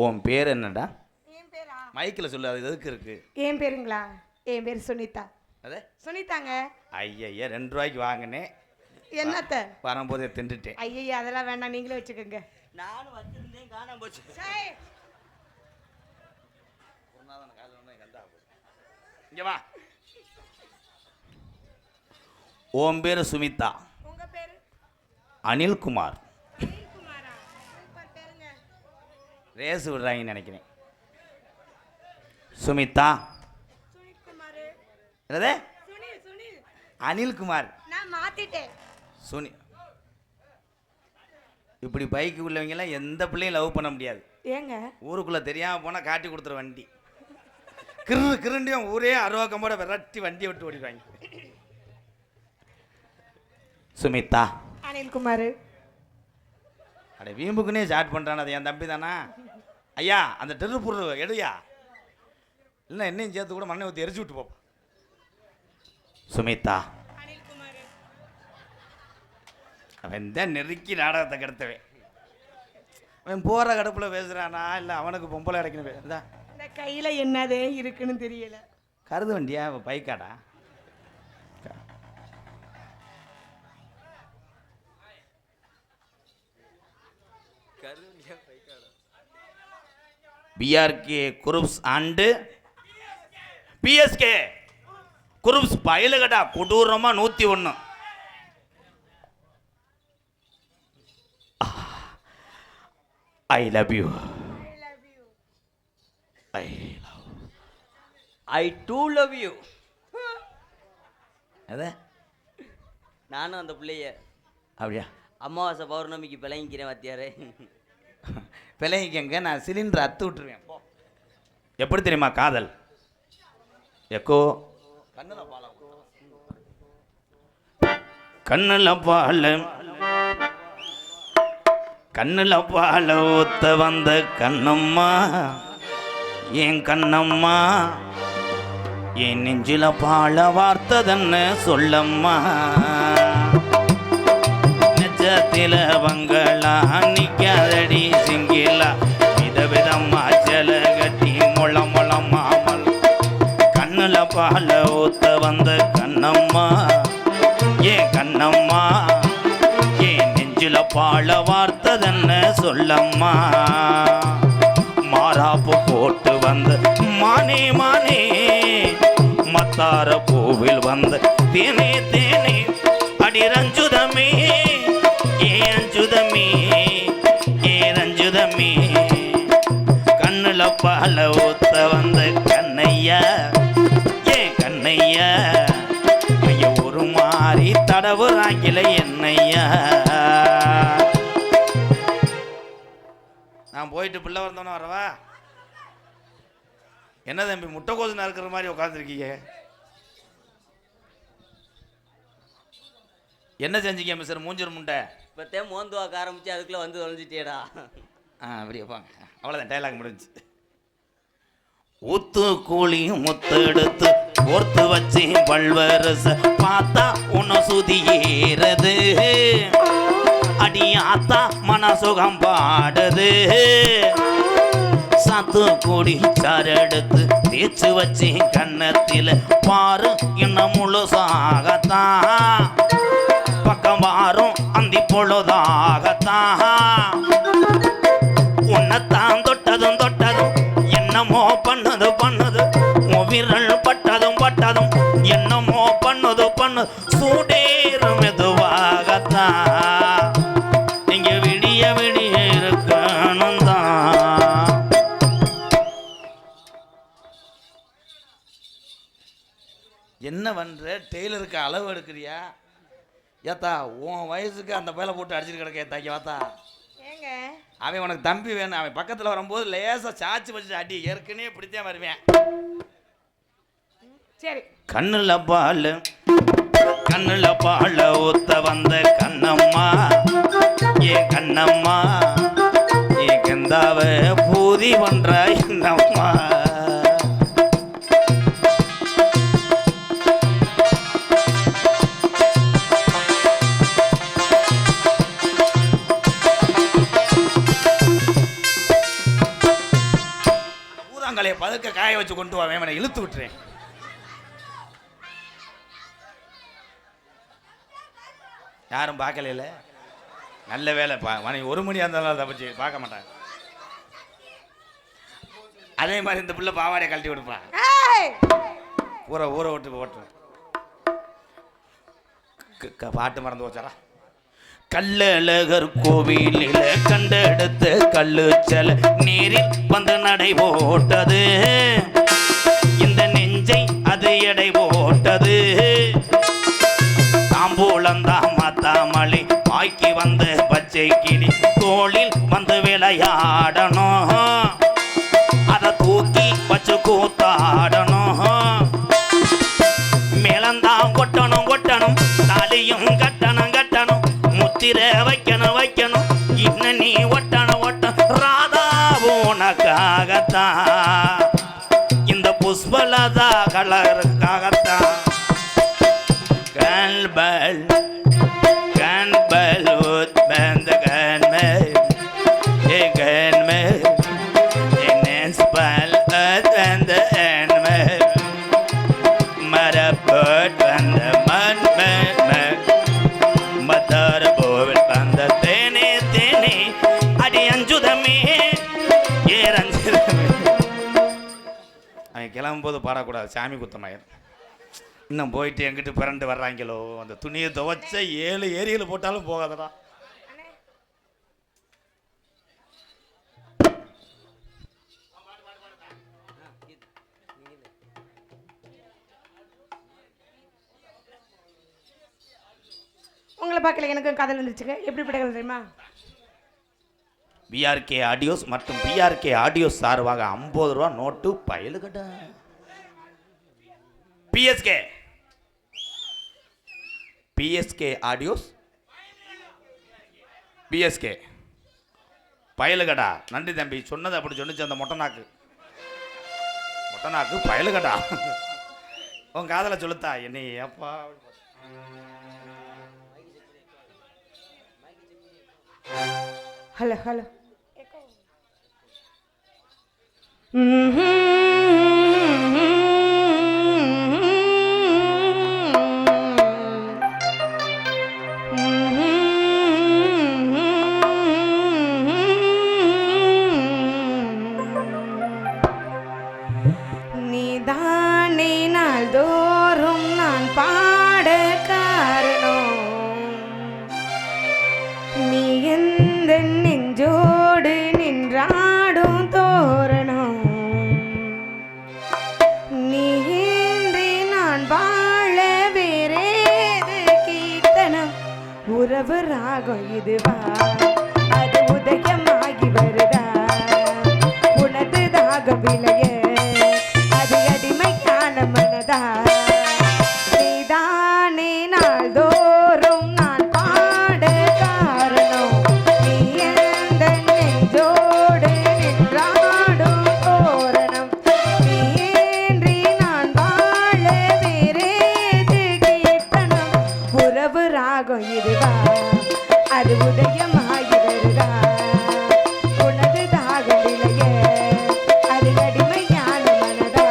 A: உன் பேர் என்னடா? மைக்கில் சொல்லு, அது எதுக்கு இருக்கு?
C: என் பேருங்களா? என் பேர் சுனிதா.
A: அதே
C: சுனிதாங்க.
A: ஐயா 2 ரூபாய்க்கு வாங்கினேன்.
C: என்னத்த
A: வரும்போதே தின்றுட்டேன்.
C: ஐயா அதெல்லாம் வேண்டாம், நீங்களே வச்சுக்கோங்க.
B: நானும் வச்சிருந்தேன், காணாம போச்சு.
A: இங்க வா. உன் பேரு சுமிதா.
C: உங்க பேரு?
A: அனில்குமார்.
C: அனில்குமாரா? சூப்பர் பேருங்க.
A: ரேஸ் விடுறாங்கன்னு நினைக்கிறேன். சுமிதா.
C: சுனில்குமார்.
A: என்னது?
C: சுனில்.
A: அனில்குமார்.
C: நான் மாத்திட்டேன்.
A: சுனி. இப்படி பைக்கு உள்ளவங்கெல்லாம் எந்த பிள்ளையும் லவ் பண்ண முடியாது.
C: ஏங்க?
A: ஊருக்குள்ளே தெரியாமல் போனால் காட்டி கொடுத்துற வண்டி. கிருண்டியும் ஊரே அருவாக்கம்போட விரட்டி வண்டியை விட்டு ஓடிடுவாங்க. சுமிதா.
C: அனில்குமார்.
A: அட வீம்புக்குன்னே ஸ்டார்ட் பண்ணுறான். அது என் தம்பி தானா? ஐயா அந்த டெருப்பூர் எடுயா, இல்லை என்னையும் சேர்த்து கூட மண்ணை ஊற்றி எரிச்சு விட்டு போப்பா. சுமிதா. அவன் தான் நெருக்கி நாடகத்தை கெடுத்தவன். அவன் போகிற கடுப்பில் பேசுகிறானா இல்லை அவனுக்கு பொம்பளை அடைக்கணும்?
C: இந்த கையில் என்னதே இருக்குன்னு தெரியல.
A: கருது வண்டியா பைக்காடா? PRK groups and PSK groups பயலுகடா. கொடூரமாக 101. I love you.
B: I too love you.
A: அத
B: நானும் அந்த பிள்ளைய
A: அப்படியா
B: அமாவாசை பௌர்ணமிக்கு பிழைங்கிறேன் வாத்தியாரே.
A: பிழைங்கங்க, நான் சிலிண்டர் அத்து விட்டுருவேன். எப்படி தெரியுமா காதல்? எக்கோ கண்ணில் பால ஊத்த வந்த கண்ணம்மா, என் கண்ணம்மா என் நெஞ்சில பாழ வார்த்ததன்னு சொல்லம்மா நெச்சத்தில வங்களா நிக்காதடி சிங்கிலா விதவிதம்மா செல கட்டி முள முள மாமல் கண்ணுல பால ஊத்த வந்த கண்ணம்மா ஏன் கண்ணம்மா ஏன் நெஞ்சில பாழ வார்த்ததன்னு சொல்லம்மா மாறாப்பு போட்டு வந்த மானே மானே மத்தார பூவில் வந்த தேனே தேனே அடி ரஞ்சுதமே ஏ அஞ்சுதமே ஏ ரஞ்சுதமே கண்ணுல பால ஊத்த வந்த கண்ணையா ஏ கண்ணையா ஐயா ஒரு மாறி தடவுறாங்கில என்னையா நான் போயிட்டு பிள்ளை வந்தோன்னு வரவா என்ன தம்பி முட்டைக்கோசு நறுக்கிற மாதிரி உட்காந்துருக்கீங்க என்ன செஞ்சீங்க மிஸ்டர் மூஞ்சூர் முண்டை
B: இப்போத்தே மோந்துவாக்க ஆரம்பிச்சு அதுக்குள்ளே வந்து தொலைஞ்சிட்டேடா
A: அப்படியே போங்க அவ்வளோதான் டைலாக் முடிஞ்சு ஊத்து கூலி முத்து எடுத்து கோர்த்து வச்சு பல்வரச பார்த்தா உன்னை சுதி ஏறது அடி ஆத்தா மனசுகம் பாடுது சாத்து கூடி சாரெடுத்து தேய்ச்சி வச்சு கண்ணத்தில பாரு என்ன முழுசாகத்தான் பக்கம் வாரும் அந்தி பொழுதாகத்தான் உன்னைத்தான் தொட்டதும் தொட்டதும் என்னமோ பண்ணது பண்ணது விரல் பட்டதும் பட்டதும் என்னமோ பண்ணது பண்ணு சூடேறும் மெதுவாகத்தான் நீங்க விடிய விடிய இருக்கணும் தான் என்ன பண்ற டெய்லருக்கு அளவு எடுக்கிறியா ஏத்தா உன் வயசுக்கு அந்த பையில போட்டு அடிச்சுட்டு கிடக்க ஏத்தாக்கி வாத்தா
C: ஏங்க
A: அவன் உனக்கு தம்பி வேணும் அவன் பக்கத்தில் வரும்போது லேசாக சாச்சி வச்சு அடி ஏற்கனவே பிடித்தே வருவேன்
C: சரி
A: கண்ணுல பால் ஊத்த வந்த கண்ணம்மா ஏ கண்ணம்மா ஏ கந்தாவ பூதி பண்ற என்னம்மா பதுக்க காய வச்சு கொண்டு வா வேமனை இழுத்து விட்டுறேன் யாரும் பார்க்கல நல்ல வேலை மணி 1 மணி இருந்தாலும் தப்பிச்சு பார்க்க மாட்டாங்க அதே மாதிரி இந்த பிள்ளை பாவாடையை கழட்டி விடுப்பா ஊரை விட்டு ஓட்டு பாட்டு மறந்து வச்சாரா கள்ளழகர் கோவிலில் கண்டெடுத்த கல்லு செல நீரில் வந்து நடை போட்டது இந்த நெஞ்சை அது எடை போட்டது தாம்பூலந்தான் மாத்தாமலை ஆக்கி வந்த பச்சை கிளி தோளில் வந்து விளையாடணும் அதை தூக்கி வச்சு கூத்தாடணும் மேலந்தான் கொட்டணும் கொட்டணும் தாலியும் கட்டணும் கட்டணும் முத்திர வைக்கணும் இன்ன நீ ஒட்டணும் ராதா உனக்காகத்தான் இந்த புஷ்பலதா கலருக்காகத்தான் கண்பல் உத்பந்த கண்மேல் ஏ கண்மேல் நென்ஸ்பல் அந்த எண்மேல் மரப்போட் வந்த மண்மேல் மத்தார போவில் வந்த தேனே தேனே அடி அஞ்சுதமே ஏ ரஞ்சுதமே அவன் கிளம்பும்போது பாடக்கூடாது சாமி குத்தமாயிரும் இன்னும் போயிட்டு எங்கிட்டு பிறண்டு வர்றாங்களோ அந்த துணியை துவைச்ச 7 ஏரியில் போட்டாலும் போகாதடா
C: உங்களை பார்க்கல எனக்கு காதல் வந்துருச்சுங்க எப்படி படங்கள் தெரியுமா
A: பிஆர்கே ஆடியோஸ் மற்றும் பிஆர்கே ஆடியோஸ் சார்பாக 50 ரூபா நோட்டு பயலுகடா பிஎஸ்கே ஆடியோஸ் பிஎஸ்கே பயலுகடா நன்றி தம்பி சொன்னது அப்படி சொன்னிச்சு அந்த மொட்டை நாக்கு பயலுகடா உன் காதலை சொல்லுத்தா என்னை அப்பா.
C: ஹலோ ஹலோ நீதானே நாள்தோறும் நான் பாட காரணம் நீ எந்த நெஞ்சோடு நின்றாடும் தோரணம் நீ இன்றி நான் வாழ வேறேது கீர்த்தனம் உறவு ராகம் இதுவா அது உதயமாகி வருதா உனது தாகம் விளைய அது அடிமையான மனதா நீதானே நாள்தோறும் நான் பாட காரணம் நீ எந்த நெஞ்சோடு நின்றாடும் தோரணம் நீ இன்றி நான் வாழ வேறேது கீர்த்தனம் உறவு ராகம் இதுவா அது உதயமாகி வருதா உனது தாகம் விளைய அது அடிமையான மனதா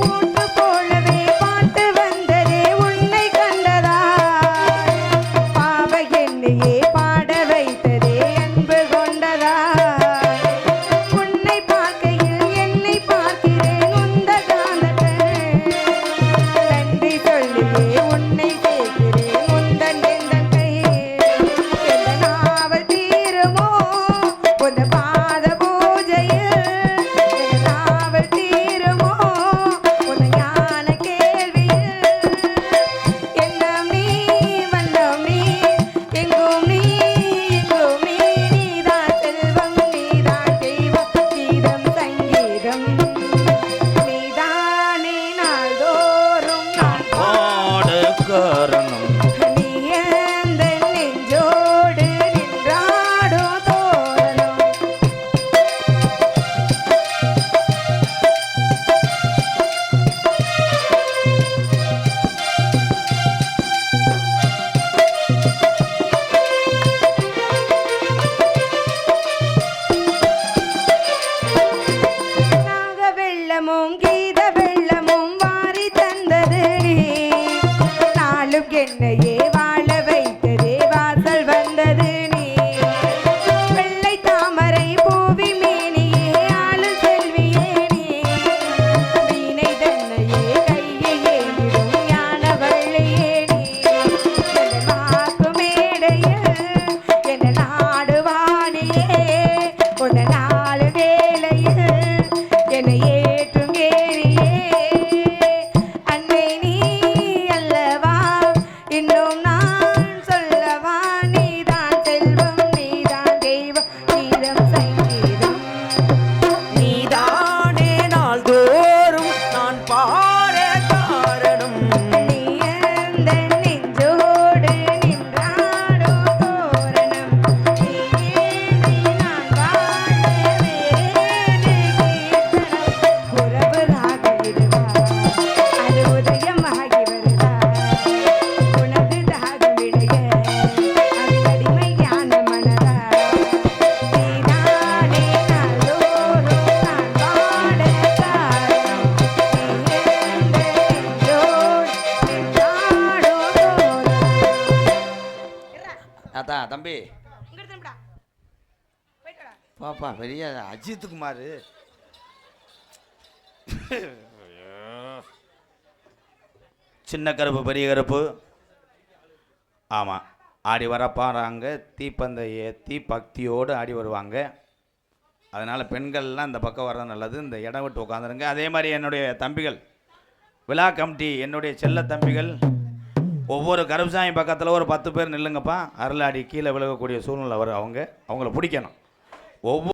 C: ஊட்டு போலவே பாட்டு வந்ததே உன்னை கண்டதா பாவ என்னையே பாட வைத்ததே அன்பு கொண்டதா உன்னை பார்க்கையில் என்னை பார்க்கிறேன் உந்த காந்தத்தை நன்றி சொல்லியே உன்னை சேர்க்கிறேன் உந்தன் எந்தன் கையில் எந்த நாவல் தீருமோ உந்த பாத பூஜையில் எந்த நாவல் தீருமோ உந்த ஞான கேள்வியில் எண்ணம் நீ வண்ணம் நீ எங்கும் நீ எங்கும் நீ நீதான் செல்வம் நீதான் தெய்வம் கீதம் சங்கீதம் நீதானே நாள்தோறும் நான்
A: பாட காரணம்
C: நீ எந்த நெஞ்சோடு நின்றாடும் தோரணம் நாக வெள்ளமும் கீத வெள்ளமும் வாரி தந்தது நீ நாளும் என்னையே வாழ வைத்ததே வாசல் வந்தது நீ வெள்ளை தாமரை பூவி மேனியே ஆளு செல்வியே நீ வீணை தன்னையே கையை ஏந்திடும் ஞான வள்ளியே நீ என் மாக்கு மேடையில் என் நாடு வாணியே உன் நாலு வேளையில் என்னை ஏற்றும் ஏறியே அன்னை நீ அல்லவா இன்னும் நான் சொல்லவா நீதான் செல்வம் நீதான் தெய்வம் கீதம் சங்கீதம்
B: நீதானே நாள்தோறும் நான் பாட காரணம்
C: நீ எந்த நெஞ்சோடு நின்றாடும் தோரணம் நீ ஏந்தி நான் வாழ வேறேது கீர்த்தனம் உறவு ராகம் இதுவா அது உதயமாகி வருதா உனது தாகம் விளைய அது அடிமையான மனதா நீதானே நாள்தோறும் நான் பாட காரணம் நீ எந்த நெஞ்சோடு நின்றாடும் தோரணம்
A: அதான் தம்பி
C: இங்க திரும்படா போயிட்டு வாடா
A: பாப்பா பெரிய அஜித் குமார் சின்ன கருப்பு பெரிய கருப்பு ஆமாம் ஆடி வரப்பாறாங்க தீப்பந்தைய ஏற்றி பக்தியோடு ஆடி வருவாங்க. அதனால் பெண்கள்லாம் இந்த பக்கம் வர்றது நல்லது. இந்த இடம் விட்டு உட்காந்துருங்க. அதே மாதிரி என்னுடைய தம்பிகள் விழா கமிட்டி என்னுடைய செல்ல தம்பிகள் ஒவ்வொரு கருப்புசாமி பக்கத்தில் ஒரு 10 பேர் நில்லுங்கப்பா. அருளாடி கீழே விழுகக்கூடிய சூழ்நிலை வரும். அவங்கள பிடிக்கணும். ஒவ்வொரு